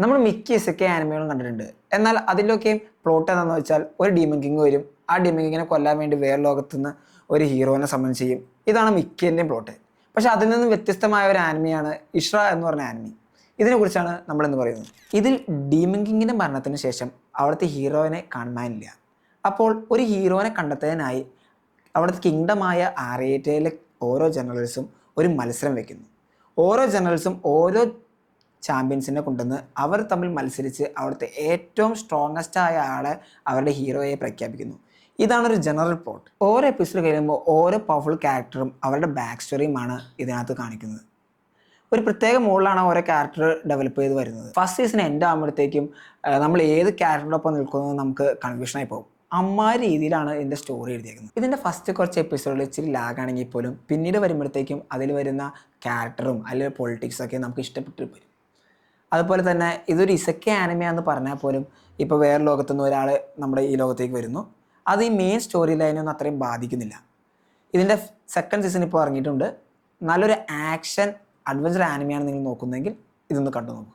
നമ്മൾ മിക്ക ഇസക്കെ ആനിമകളും കണ്ടിട്ടുണ്ട്. എന്നാൽ അതിലൊക്കെയും പ്ലോട്ട് എന്താണെന്ന് വെച്ചാൽ ഒരു ഡീമൺ കിങ് വരും. ആ ഡീമൺ കിങ്ങിനെ കൊല്ലാൻ വേണ്ടി വേറെ ലോകത്തുനിന്ന് ഒരു ഹീറോനെ സമ്മൺ ചെയ്യും. ഇതാണ് മിക്കൻ്റെയും പ്ലോട്ട്. പക്ഷെ അതിൽ നിന്ന് വ്യത്യസ്തമായ ഒരു ആനിമയാണ് ഇഷ്ര എന്ന് പറഞ്ഞ ആനിമി. ഇതിനെക്കുറിച്ചാണ് നമ്മളിന്ന് പറയുന്നത്. ഇതിൽ ഡീമൺ കിങ്ങിൻ്റെ മരണത്തിന് ശേഷം അവിടുത്തെ ഹീറോയിനെ കാണാനില്ല. അപ്പോൾ ഒരു ഹീറോനെ കണ്ടെത്താനായി അവിടുത്തെ കിങ്ഡമായ ആറിയേറ്റയിലെ ഓരോ ജനറൽസും ഒരു മത്സരം വെക്കുന്നു. ഓരോ ജനറൽസും ഓരോ ചാമ്പ്യൻസിനെ കൊണ്ടുവന്ന് അവർ തമ്മിൽ മത്സരിച്ച് അവിടുത്തെ ഏറ്റവും സ്ട്രോങ്ങസ്റ്റ് ആയ ആളെ അവരുടെ ഹീറോയെ പ്രഖ്യാപിക്കുന്നു. ഇതാണൊരു ജനറൽ പ്ലോട്ട്. ഓരോ എപ്പിസോഡ് കഴിയുമ്പോൾ ഓരോ പവർഫുൾ ക്യാരക്ടറും അവരുടെ ബാക്ക് സ്റ്റോറിയുമാണ് ഇതിനകത്ത് കാണിക്കുന്നത്. ഒരു പ്രത്യേക മോഡിലാണ് ഓരോ ക്യാരക്ടർ ഡെവലപ്പ് ചെയ്ത് വരുന്നത്. ഫസ്റ്റ് സീസൺ എൻഡ് ആകുമ്പോഴത്തേക്കും നമ്മൾ ഏത് ക്യാരക്ടറിനൊപ്പം നിൽക്കുന്നത് നമുക്ക് കൺഫ്യൂഷനായി പോകും. അമ്മാതിരി രീതിയിലാണ് ഇതിൻ്റെ സ്റ്റോറി എഴുതിയേക്കുന്നത്. ഇതിൻ്റെ ഫസ്റ്റ് കുറച്ച് എപ്പിസോഡിൽ ഇച്ചിരി ലാഗാണെങ്കിൽ പോലും പിന്നീട് വരുമ്പോഴത്തേക്കും അതിൽ വരുന്ന ക്യാരക്ടറും അല്ലെങ്കിൽ പൊളിറ്റിക്സൊക്കെ നമുക്ക് ഇഷ്ടപ്പെട്ട് വരും. അതുപോലെ തന്നെ ഇതൊരു ഇസക്കെ ആനിമയാന്ന് പറഞ്ഞാൽ പോലും ഇപ്പോൾ വേറെ ലോകത്തുനിന്ന് ഒരാൾ നമ്മുടെ ഈ ലോകത്തേക്ക് വരുന്നു. അത് ഈ മെയിൻ സ്റ്റോറി ലൈനൊന്നും അത്രയും ബാധിക്കുന്നില്ല. ഇതിൻ്റെ സെക്കൻഡ് സീസൺ ഇപ്പോൾ ഇറങ്ങിയിട്ടുണ്ട്. നല്ലൊരു ആക്ഷൻ അഡ്വഞ്ചർ ആനിമയാണ് നിങ്ങൾ നോക്കുന്നതെങ്കിൽ ഇതൊന്ന് കണ്ടു നോക്കും.